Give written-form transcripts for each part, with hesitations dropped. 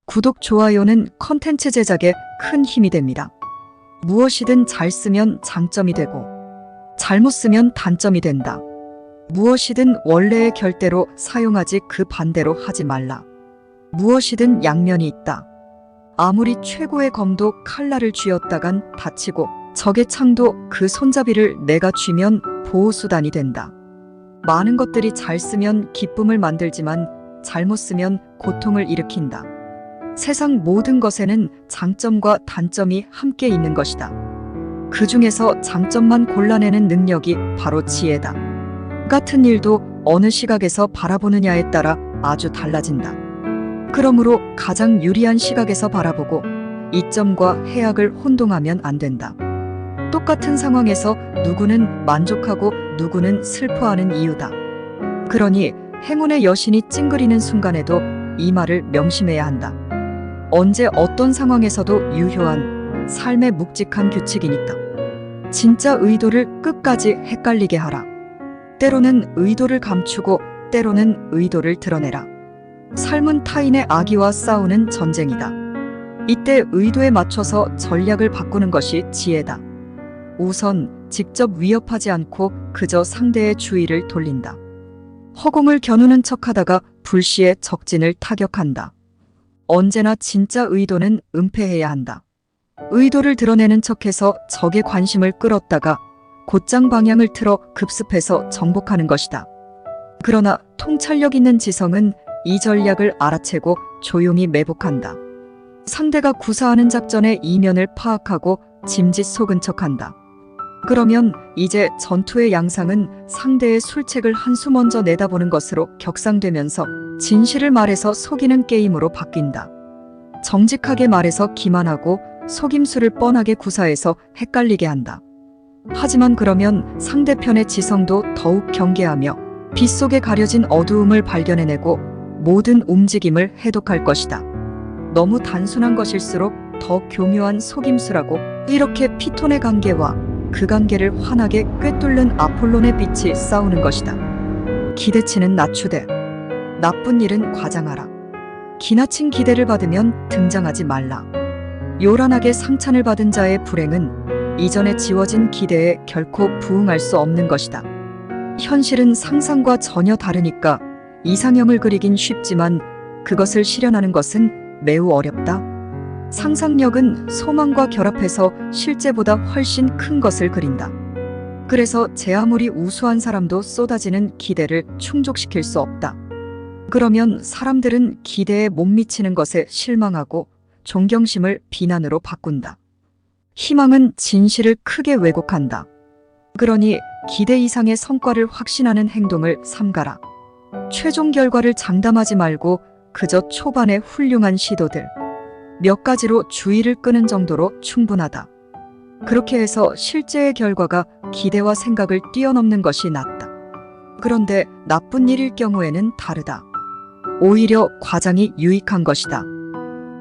구독, 좋아요는 컨텐츠 제작에 큰 힘이 됩니다. 무엇이든 잘 쓰면 장점이 되고 잘못 쓰면 단점이 된다. 무엇이든 원래의 결대로 사용하지 그 반대로 하지 말라. 무엇이든 양면이 있다. 아무리 최고의 검도 칼날을 쥐었다간 다치고 적의 창도 그 손잡이를 내가 쥐면 보호수단이 된다. 많은 것들이 잘 쓰면 기쁨을 만들지만 잘못 쓰면 고통을 일으킨다. 세상 모든 것에는 장점과 단점이 함께 있는 것이다. 그 중에서 장점만 골라내는 능력이 바로 지혜다. 같은 일도 어느 시각에서 바라보느냐에 따라 아주 달라진다. 그러므로 가장 유리한 시각에서 바라보고 이점과 해악을 혼동하면 안 된다. 똑같은 상황에서 누구는 만족하고 누구는 슬퍼하는 이유다. 그러니 행운의 여신이 찡그리는 순간에도 이 말을 명심해야 한다. 언제 어떤 상황에서도 유효한 삶의 묵직한 규칙이니까. 진짜 의도를 끝까지 헷갈리게 하라. 때로는 의도를 감추고 때로는 의도를 드러내라. 삶은 타인의 악의와 싸우는 전쟁이다. 이때 의도에 맞춰서 전략을 바꾸는 것이 지혜다. 우선 직접 위협하지 않고 그저 상대의 주의를 돌린다. 허공을 겨누는 척하다가 불시에 적진을 타격한다. 언제나 진짜 의도는 은폐해야 한다. 의도를 드러내는 척해서 적의 관심을 끌었다가 곧장 방향을 틀어 급습해서 정복하는 것이다. 그러나 통찰력 있는 지성은 이 전략을 알아채고 조용히 매복한다. 상대가 구사하는 작전의 이면을 파악하고 짐짓 속은 척한다. 그러면 이제 전투의 양상은 상대의 술책을 한 수 먼저 내다보는 것으로 격상되면서 진실을 말해서 속이는 게임으로 바뀐다. 정직하게 말해서 기만하고 속임수를 뻔하게 구사해서 헷갈리게 한다. 하지만 그러면 상대편의 지성도 더욱 경계하며 빛속에 가려진 어두움을 발견해내고 모든 움직임을 해독할 것이다. 너무 단순한 것일수록 더 교묘한 속임수라고. 이렇게 피톤의 관계와 그 관계를 환하게 꿰뚫는 아폴론의 빛이 싸우는 것이다. 기대치는 낮추되 나쁜 일은 과장하라. 기나친 기대를 받으면 등장하지 말라. 요란하게 상찬을 받은 자의 불행은 이전에 지워진 기대에 결코 부응할 수 없는 것이다. 현실은 상상과 전혀 다르니까 이상형을 그리긴 쉽지만 그것을 실현하는 것은 매우 어렵다. 상상력은 소망과 결합해서 실제보다 훨씬 큰 것을 그린다. 그래서 제 아무리 우수한 사람도 쏟아지는 기대를 충족시킬 수 없다. 그러면 사람들은 기대에 못 미치는 것에 실망하고 존경심을 비난으로 바꾼다. 희망은 진실을 크게 왜곡한다. 그러니 기대 이상의 성과를 확신하는 행동을 삼가라. 최종 결과를 장담하지 말고 그저 초반의 훌륭한 시도들 몇 가지로 주의를 끄는 정도로 충분하다. 그렇게 해서 실제의 결과가 기대와 생각을 뛰어넘는 것이 낫다. 그런데 나쁜 일일 경우에는 다르다. 오히려 과장이 유익한 것이다.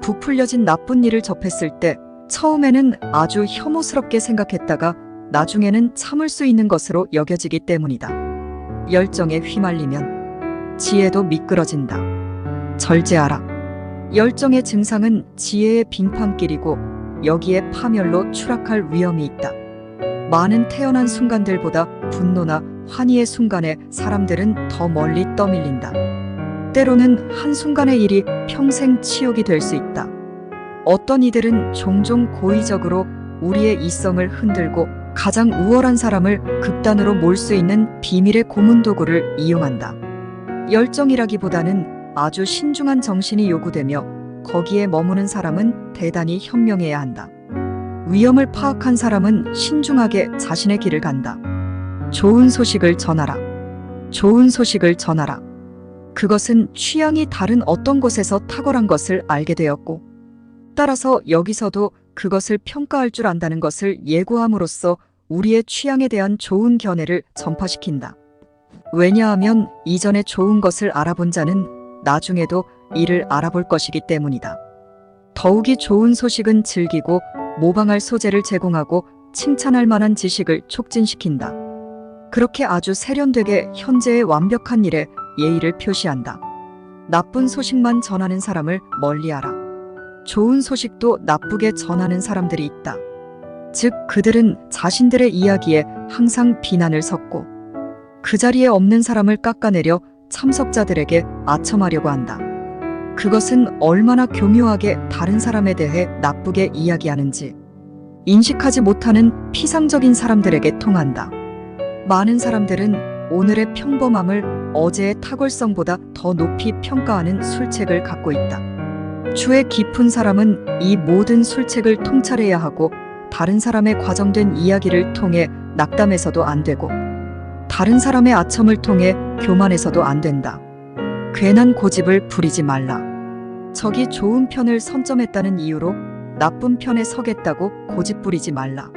부풀려진 나쁜 일을 접했을 때 처음에는 아주 혐오스럽게 생각했다가 나중에는 참을 수 있는 것으로 여겨지기 때문이다. 열정에 휘말리면 지혜도 미끄러진다. 절제하라. 열정의 증상은 지혜의 빙판길이고 여기에 파멸로 추락할 위험이 있다. 많은 태어난 순간들보다 분노나 환희의 순간에 사람들은 더 멀리 떠밀린다. 때로는 한순간의 일이 평생 치욕이 될 수 있다. 어떤 이들은 종종 고의적으로 우리의 이성을 흔들고 가장 우월한 사람을 극단으로 몰 수 있는 비밀의 고문도구를 이용한다. 열정이라기보다는 아주 신중한 정신이 요구되며 거기에 머무는 사람은 대단히 현명해야 한다. 위험을 파악한 사람은 신중하게 자신의 길을 간다. 좋은 소식을 전하라. 좋은 소식을 전하라. 그것은 취향이 다른 어떤 곳에서 탁월한 것을 알게 되었고 따라서 여기서도 그것을 평가할 줄 안다는 것을 예고함으로써 우리의 취향에 대한 좋은 견해를 전파시킨다. 왜냐하면 이전에 좋은 것을 알아본 자는 나중에도 이를 알아볼 것이기 때문이다. 더욱이 좋은 소식은 즐기고 모방할 소재를 제공하고 칭찬할 만한 지식을 촉진시킨다. 그렇게 아주 세련되게 현재의 완벽한 일에 예의를 표시한다. 나쁜 소식만 전하는 사람을 멀리하라. 좋은 소식도 나쁘게 전하는 사람들이 있다. 즉, 그들은 자신들의 이야기에 항상 비난을 섞고 그 자리에 없는 사람을 깎아내려 참석자들에게 아첨하려고 한다. 그것은 얼마나 교묘하게 다른 사람에 대해 나쁘게 이야기하는지 인식하지 못하는 피상적인 사람들에게 통한다. 많은 사람들은 오늘의 평범함을 어제의 탁월성보다 더 높이 평가하는 술책을 갖고 있다. 추의 깊은 사람은 이 모든 술책을 통찰해야 하고 다른 사람의 과정된 이야기를 통해 낙담해서도 안 되고 다른 사람의 아첨을 통해 교만해서도 안 된다. 괜한 고집을 부리지 말라. 적이 좋은 편을 선점했다는 이유로 나쁜 편에 서겠다고 고집 부리지 말라.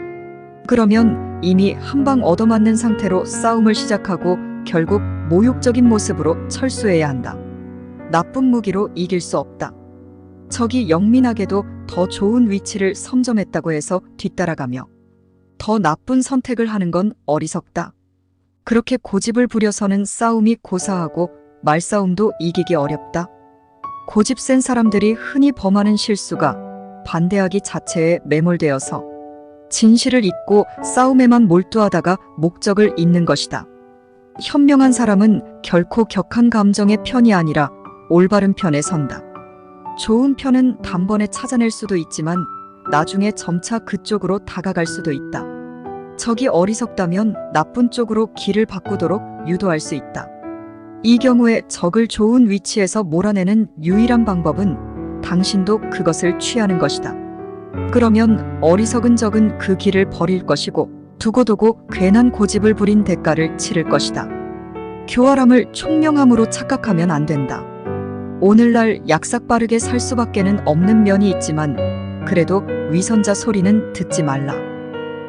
그러면 이미 한 방 얻어맞는 상태로 싸움을 시작하고 결국 모욕적인 모습으로 철수해야 한다. 나쁜 무기로 이길 수 없다. 적이 영민하게도 더 좋은 위치를 선점했다고 해서 뒤따라가며 더 나쁜 선택을 하는 건 어리석다. 그렇게 고집을 부려서는 싸움이 고사하고 말싸움도 이기기 어렵다. 고집 센 사람들이 흔히 범하는 실수가 반대하기 자체에 매몰되어서 진실을 잊고 싸움에만 몰두하다가 목적을 잊는 것이다. 현명한 사람은 결코 격한 감정의 편이 아니라 올바른 편에 선다. 좋은 편은 단번에 찾아낼 수도 있지만 나중에 점차 그쪽으로 다가갈 수도 있다. 적이 어리석다면 나쁜 쪽으로 길을 바꾸도록 유도할 수 있다. 이 경우에 적을 좋은 위치에서 몰아내는 유일한 방법은 당신도 그것을 취하는 것이다. 그러면 어리석은 적은 그 길을 버릴 것이고 두고두고 괜한 고집을 부린 대가를 치를 것이다. 교활함을 총명함으로 착각하면 안 된다. 오늘날 약삭빠르게 살 수밖에는 없는 면이 있지만 그래도 위선자 소리는 듣지 말라.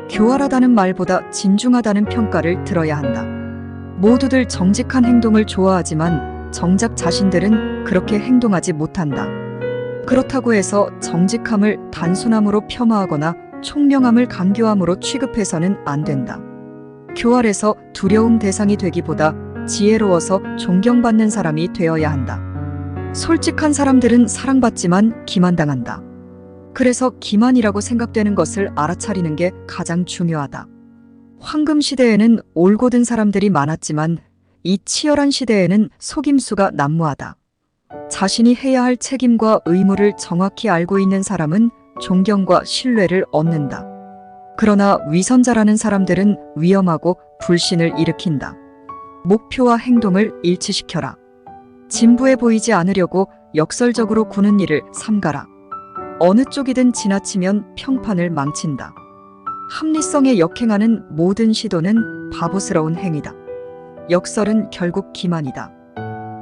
교활하다는 말보다 진중하다는 평가를 들어야 한다. 모두들 정직한 행동을 좋아하지만 정작 자신들은 그렇게 행동하지 못한다. 그렇다고 해서 정직함을 단순함으로 폄하하거나 총명함을 강교함으로 취급해서는 안 된다. 교활해서 두려움 대상이 되기보다 지혜로워서 존경받는 사람이 되어야 한다. 솔직한 사람들은 사랑받지만 기만당한다. 그래서 기만이라고 생각되는 것을 알아차리는 게 가장 중요하다. 황금 시대에는 올곧은 사람들이 많았지만 이 치열한 시대에는 속임수가 난무하다. 자신이 해야 할 책임과 의무를 정확히 알고 있는 사람은 존경과 신뢰를 얻는다. 그러나 위선자라는 사람들은 위험하고 불신을 일으킨다. 목표와 행동을 일치시켜라. 진부해 보이지 않으려고 역설적으로 구는 일을 삼가라. 어느 쪽이든 지나치면 평판을 망친다. 합리성에 역행하는 모든 시도는 바보스러운 행위다. 역설은 결국 기만이다.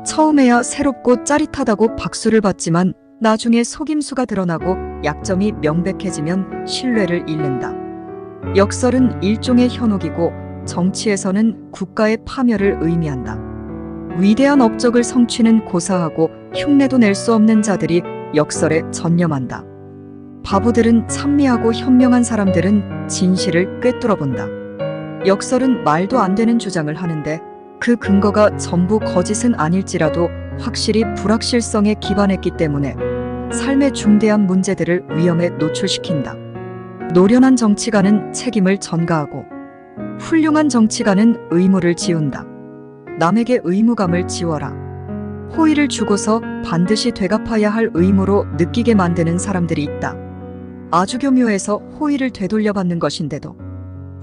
처음에야 새롭고 짜릿하다고 박수를 받지만 나중에 속임수가 드러나고 약점이 명백해지면 신뢰를 잃는다. 역설은 일종의 현혹이고 정치에서는 국가의 파멸을 의미한다. 위대한 업적을 성취는 고사하고 흉내도 낼 수 없는 자들이 역설에 전념한다. 바보들은 찬미하고 현명한 사람들은 진실을 꿰뚫어 본다. 역설은 말도 안 되는 주장을 하는데 그 근거가 전부 거짓은 아닐지라도 확실히 불확실성에 기반했기 때문에 삶의 중대한 문제들을 위험에 노출시킨다. 노련한 정치가는 책임을 전가하고 훌륭한 정치가는 의무를 지운다. 남에게 의무감을 지워라. 호의를 주고서 반드시 되갚아야 할 의무로 느끼게 만드는 사람들이 있다. 아주 교묘해서 호의를 되돌려받는 것인데도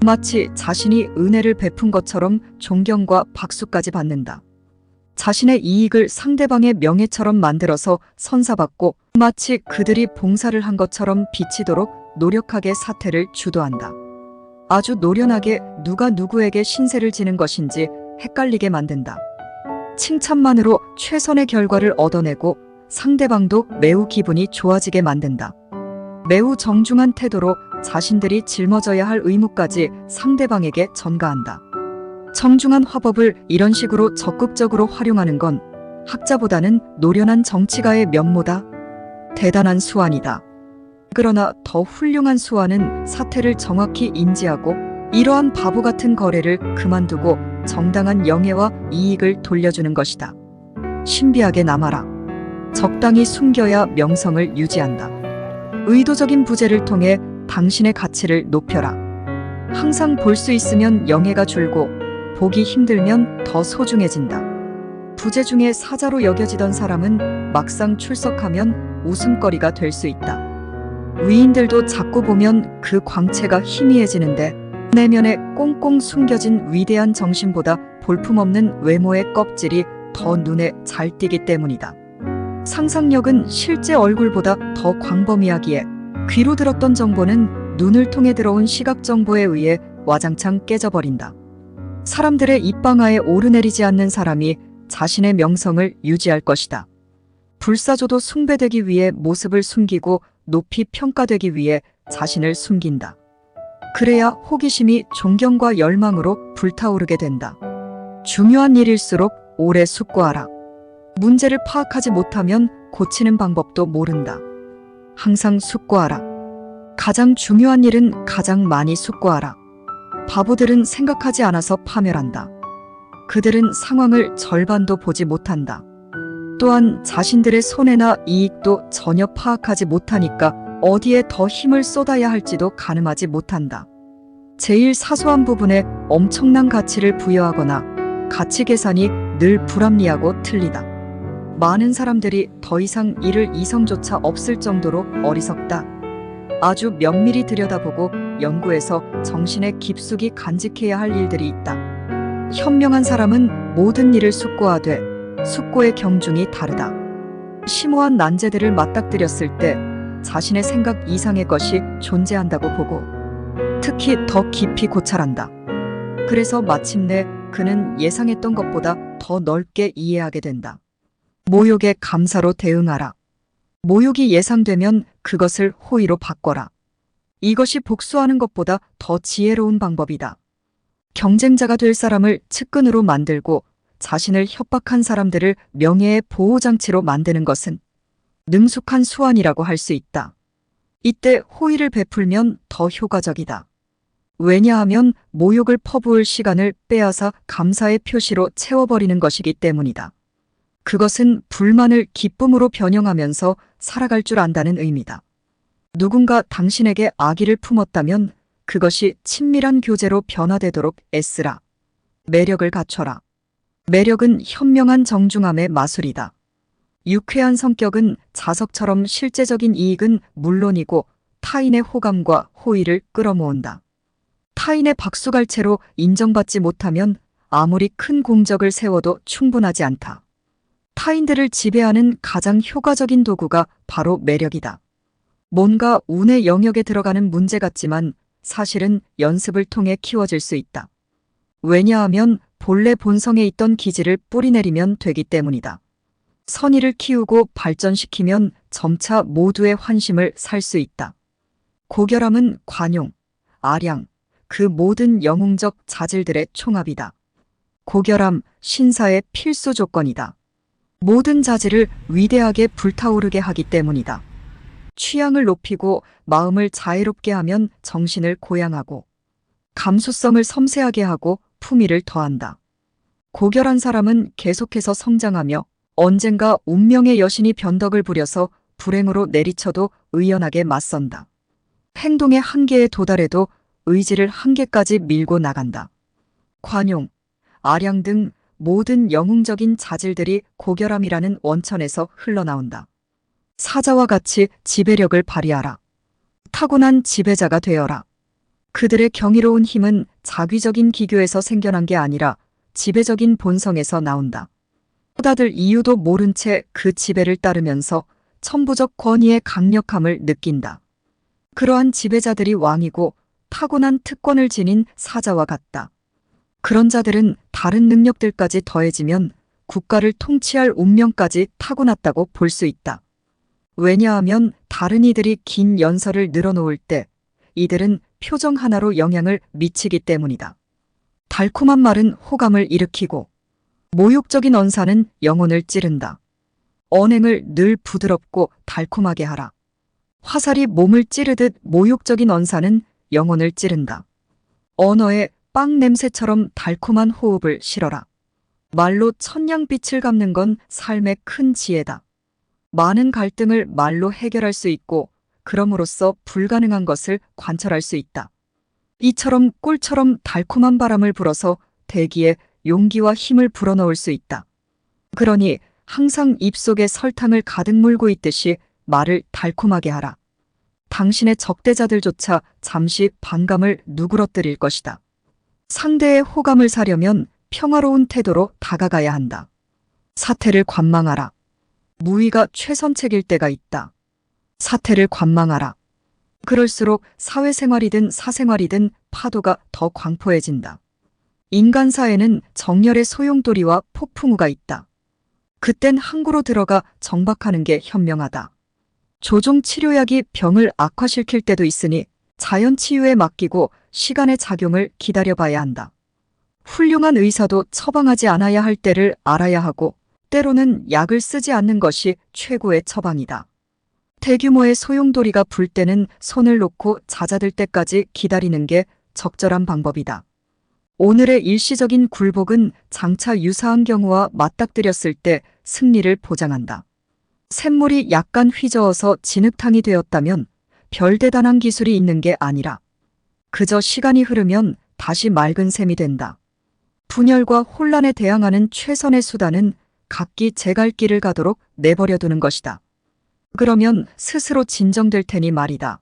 마치 자신이 은혜를 베푼 것처럼 존경과 박수까지 받는다. 자신의 이익을 상대방의 명예처럼 만들어서 선사받고 마치 그들이 봉사를 한 것처럼 비치도록 노력하게 사태를 주도한다. 아주 노련하게 누가 누구에게 신세를 지는 것인지 헷갈리게 만든다. 칭찬만으로 최선의 결과를 얻어내고 상대방도 매우 기분이 좋아지게 만든다. 매우 정중한 태도로 자신들이 짊어져야 할 의무까지 상대방에게 전가한다. 정중한 화법을 이런 식으로 적극적으로 활용하는 건 학자보다는 노련한 정치가의 면모다. 대단한 수완이다. 그러나 더 훌륭한 수완은 사태를 정확히 인지하고 이러한 바보 같은 거래를 그만두고 정당한 영예와 이익을 돌려주는 것이다. 신비하게 남아라. 적당히 숨겨야 명성을 유지한다. 의도적인 부재를 통해 당신의 가치를 높여라. 항상 볼 수 있으면 영예가 줄고 보기 힘들면 더 소중해진다. 부재 중에 사자로 여겨지던 사람은 막상 출석하면 웃음거리가 될 수 있다. 위인들도 자꾸 보면 그 광채가 희미해지는데 내면에 꽁꽁 숨겨진 위대한 정신보다 볼품없는 외모의 껍질이 더 눈에 잘 띄기 때문이다. 상상력은 실제 얼굴보다 더 광범위하기에 귀로 들었던 정보는 눈을 통해 들어온 시각 정보에 의해 와장창 깨져버린다. 사람들의 입방아에 오르내리지 않는 사람이 자신의 명성을 유지할 것이다. 불사조도 숭배되기 위해 모습을 숨기고 높이 평가되기 위해 자신을 숨긴다. 그래야 호기심이 존경과 열망으로 불타오르게 된다. 중요한 일일수록 오래 숙고하라. 문제를 파악하지 못하면 고치는 방법도 모른다. 항상 숙고하라. 가장 중요한 일은 가장 많이 숙고하라. 바보들은 생각하지 않아서 파멸한다. 그들은 상황을 절반도 보지 못한다. 또한 자신들의 손해나 이익도 전혀 파악하지 못하니까 어디에 더 힘을 쏟아야 할지도 가늠하지 못한다. 제일 사소한 부분에 엄청난 가치를 부여하거나 가치 계산이 늘 불합리하고 틀리다. 많은 사람들이 더 이상 이를 이성조차 없을 정도로 어리석다. 아주 면밀히 들여다보고 연구해서 정신에 깊숙이 간직해야 할 일들이 있다. 현명한 사람은 모든 일을 숙고하되 숙고의 경중이 다르다. 심오한 난제들을 맞닥뜨렸을 때 자신의 생각 이상의 것이 존재한다고 보고 특히 더 깊이 고찰한다. 그래서 마침내 그는 예상했던 것보다 더 넓게 이해하게 된다. 모욕에 감사로 대응하라. 모욕이 예상되면 그것을 호의로 바꿔라. 이것이 복수하는 것보다 더 지혜로운 방법이다. 경쟁자가 될 사람을 측근으로 만들고 자신을 협박한 사람들을 명예의 보호장치로 만드는 것은 능숙한 수완이라고 할 수 있다. 이때 호의를 베풀면 더 효과적이다. 왜냐하면 모욕을 퍼부을 시간을 빼앗아 감사의 표시로 채워버리는 것이기 때문이다. 그것은 불만을 기쁨으로 변형하면서 살아갈 줄 안다는 의미다. 누군가 당신에게 악의를 품었다면 그것이 친밀한 교제로 변화되도록 애쓰라. 매력을 갖춰라. 매력은 현명한 정중함의 마술이다. 유쾌한 성격은 자석처럼 실제적인 이익은 물론이고 타인의 호감과 호의를 끌어모은다. 타인의 박수갈채로 인정받지 못하면 아무리 큰 공적을 세워도 충분하지 않다. 타인들을 지배하는 가장 효과적인 도구가 바로 매력이다. 뭔가 운의 영역에 들어가는 문제 같지만 사실은 연습을 통해 키워질 수 있다. 왜냐하면 본래 본성에 있던 기질을 뿌리내리면 되기 때문이다. 선의를 키우고 발전시키면 점차 모두의 환심을 살 수 있다. 고결함은 관용, 아량, 그 모든 영웅적 자질들의 총합이다. 고결함, 신사의 필수 조건이다. 모든 자질을 위대하게 불타오르게 하기 때문이다. 취향을 높이고 마음을 자애롭게 하면 정신을 고양하고 감수성을 섬세하게 하고 품위를 더한다. 고결한 사람은 계속해서 성장하며 언젠가 운명의 여신이 변덕을 부려서 불행으로 내리쳐도 의연하게 맞선다. 행동의 한계에 도달해도 의지를 한계까지 밀고 나간다. 관용, 아량 등 모든 영웅적인 자질들이 고결함이라는 원천에서 흘러나온다. 사자와 같이 지배력을 발휘하라. 타고난 지배자가 되어라. 그들의 경이로운 힘은 자귀적인 기교에서 생겨난 게 아니라 지배적인 본성에서 나온다. 호다들 이유도 모른 채 그 지배를 따르면서 천부적 권위의 강력함을 느낀다. 그러한 지배자들이 왕이고 타고난 특권을 지닌 사자와 같다. 그런 자들은 다른 능력들까지 더해지면 국가를 통치할 운명까지 타고났다고 볼 수 있다. 왜냐하면 다른 이들이 긴 연설을 늘어놓을 때 이들은 표정 하나로 영향을 미치기 때문이다. 달콤한 말은 호감을 일으키고 모욕적인 언사는 영혼을 찌른다. 언행을 늘 부드럽고 달콤하게 하라. 화살이 몸을 찌르듯 모욕적인 언사는 영혼을 찌른다. 언어에 빵 냄새처럼 달콤한 호흡을 실어라. 말로 천냥빛을 갚는 건 삶의 큰 지혜다. 많은 갈등을 말로 해결할 수 있고 그럼으로써 불가능한 것을 관철할 수 있다. 이처럼 꿀처럼 달콤한 바람을 불어서 대기에 용기와 힘을 불어넣을 수 있다. 그러니 항상 입속에 설탕을 가득 물고 있듯이 말을 달콤하게 하라. 당신의 적대자들조차 잠시 반감을 누그러뜨릴 것이다. 상대의 호감을 사려면 평화로운 태도로 다가가야 한다. 사태를 관망하라. 무의가 최선책일 때가 있다. 사태를 관망하라. 그럴수록 사회생활이든 사생활이든 파도가 더 광포해진다. 인간사에는 정열의 소용돌이와 폭풍우가 있다. 그땐 항구로 들어가 정박하는 게 현명하다. 조종 치료약이 병을 악화시킬 때도 있으니 자연 치유에 맡기고 시간의 작용을 기다려봐야 한다. 훌륭한 의사도 처방하지 않아야 할 때를 알아야 하고 때로는 약을 쓰지 않는 것이 최고의 처방이다. 대규모의 소용돌이가 불 때는 손을 놓고 잦아들 때까지 기다리는 게 적절한 방법이다. 오늘의 일시적인 굴복은 장차 유사한 경우와 맞닥뜨렸을 때 승리를 보장한다. 샘물이 약간 휘저어서 진흙탕이 되었다면 별 대단한 기술이 있는 게 아니라 그저 시간이 흐르면 다시 맑은 샘이 된다. 분열과 혼란에 대항하는 최선의 수단은 각기 제 갈 길을 가도록 내버려 두는 것이다. 그러면 스스로 진정될 테니 말이다.